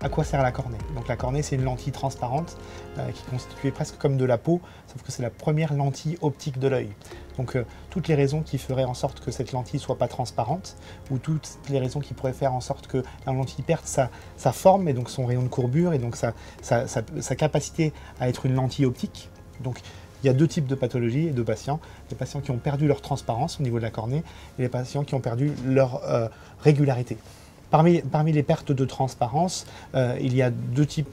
à quoi sert la cornée. Donc la cornée, c'est une lentille transparente qui est constituée presque comme de la peau, sauf que c'est la première lentille optique de l'œil. Donc toutes les raisons qui feraient en sorte que cette lentille ne soit pas transparente, ou toutes les raisons qui pourraient faire en sorte que la lentille perde sa forme, et donc son rayon de courbure, et donc sa capacité à être une lentille optique. Donc il y a deux types de pathologies et de patients. Les patients qui ont perdu leur transparence au niveau de la cornée, et les patients qui ont perdu leur régularité. Parmi les pertes de transparence, il y a deux types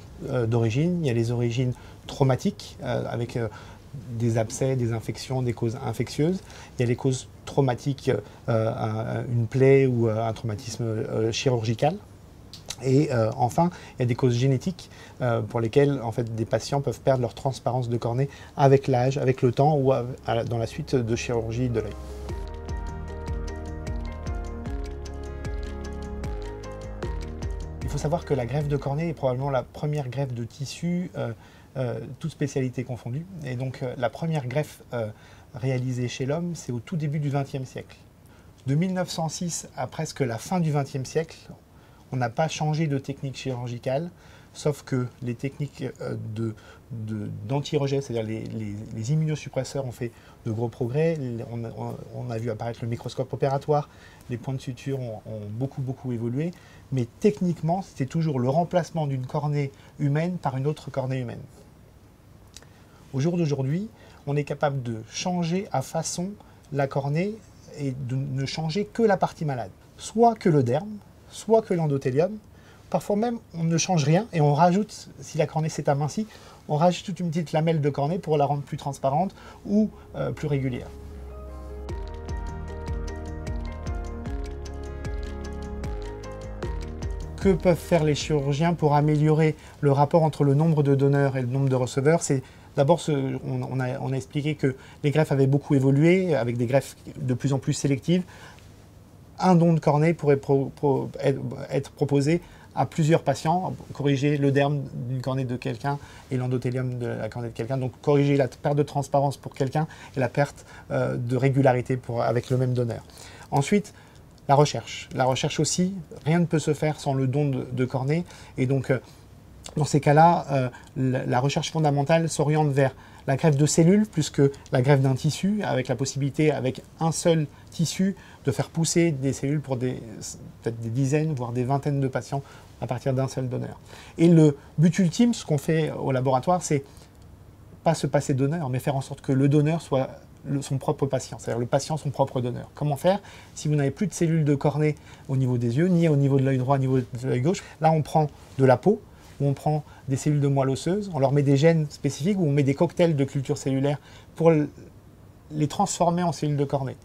d'origines. Il y a les origines traumatiques, avec des abcès, des infections, des causes infectieuses. Il y a les causes traumatiques, une plaie ou un traumatisme chirurgical. Et enfin, il y a des causes génétiques pour lesquelles en fait, des patients peuvent perdre leur transparence de cornée avec l'âge, avec le temps ou dans la suite de chirurgie de l'œil. Il faut savoir que la greffe de cornée est probablement la première greffe de tissu, toute spécialité confondue. Et donc la première greffe réalisée chez l'homme, c'est au tout début du XXe siècle. De 1906 à presque la fin du XXe siècle, on n'a pas changé de technique chirurgicale, sauf que les techniques d'anti-rejet, c'est-à-dire les immunosuppresseurs ont fait de gros progrès. On a vu apparaître le microscope opératoire, les points de suture ont beaucoup évolué, mais techniquement, c'était toujours le remplacement d'une cornée humaine par une autre cornée humaine. Au jour d'aujourd'hui, on est capable de changer à façon la cornée et de ne changer que la partie malade, soit que le derme, soit que l'endothélium. Parfois même, on ne change rien et on rajoute, si la cornée s'est amincie, on rajoute toute une petite lamelle de cornée pour la rendre plus transparente ou plus régulière. Que peuvent faire les chirurgiens pour améliorer le rapport entre le nombre de donneurs et le nombre de receveurs? C'est d'abord, on a expliqué que les greffes avaient beaucoup évolué, avec des greffes de plus en plus sélectives. Un don de cornée pourrait être proposé à plusieurs patients, corriger le derme d'une cornée de quelqu'un et l'endothélium de la cornée de quelqu'un, donc corriger la perte de transparence pour quelqu'un et la perte de régularité avec le même donneur. Ensuite, la recherche. La recherche aussi, rien ne peut se faire sans le don de cornée, et donc dans ces cas-là, la recherche fondamentale s'oriente vers la greffe de cellules plus que la greffe d'un tissu, avec la possibilité, avec un seul tissu, de faire pousser des cellules pour peut-être des dizaines, voire des vingtaines de patients à partir d'un seul donneur. Et le but ultime, ce qu'on fait au laboratoire, c'est pas se passer de donneur, mais faire en sorte que le donneur soit son propre patient, c'est-à-dire le patient son propre donneur. Comment faire si vous n'avez plus de cellules de cornée au niveau des yeux, ni au niveau de l'œil droit, ni au niveau de l'œil gauche? Là, on prend de la peau, où on prend des cellules de moelle osseuse, on leur met des gènes spécifiques, où on met des cocktails de culture cellulaire pour les transformer en cellules de cornée.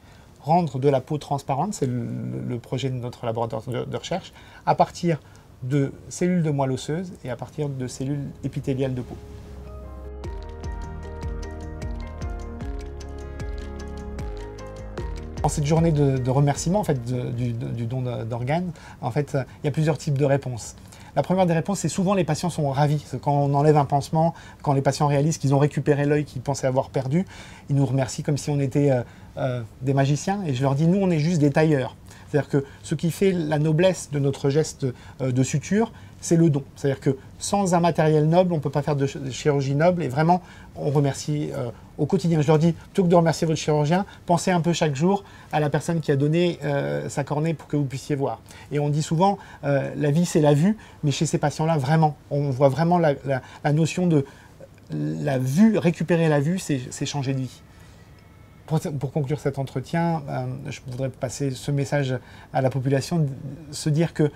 Rendre de la peau transparente, c'est le projet de notre laboratoire de recherche, à partir de cellules de moelle osseuse et à partir de cellules épithéliales de peau. En cette journée de remerciement en fait, du don d'organes, en fait, il y a plusieurs types de réponses. La première des réponses, c'est souvent les patients sont ravis. Quand on enlève un pansement, quand les patients réalisent qu'ils ont récupéré l'œil qu'ils pensaient avoir perdu, ils nous remercient comme si on était des magiciens. Et je leur dis, nous, on est juste des tailleurs. C'est-à-dire que ce qui fait la noblesse de notre geste de suture, c'est le don. C'est-à-dire que sans un matériel noble, on ne peut pas faire de chirurgie noble. Et vraiment, on remercie au quotidien. Je leur dis, plutôt que de remercier votre chirurgien, pensez un peu chaque jour à la personne qui a donné sa cornée pour que vous puissiez voir. Et on dit souvent, la vie c'est la vue, mais chez ces patients-là, vraiment, on voit vraiment la notion de la vue, récupérer la vue, c'est changer de vie. Pour conclure cet entretien, je voudrais passer ce message à la population, se dire que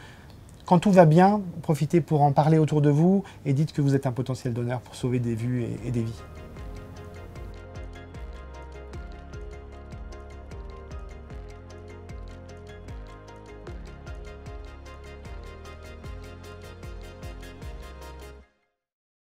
quand tout va bien, profitez pour en parler autour de vous et dites que vous êtes un potentiel donneur pour sauver des vues et des vies.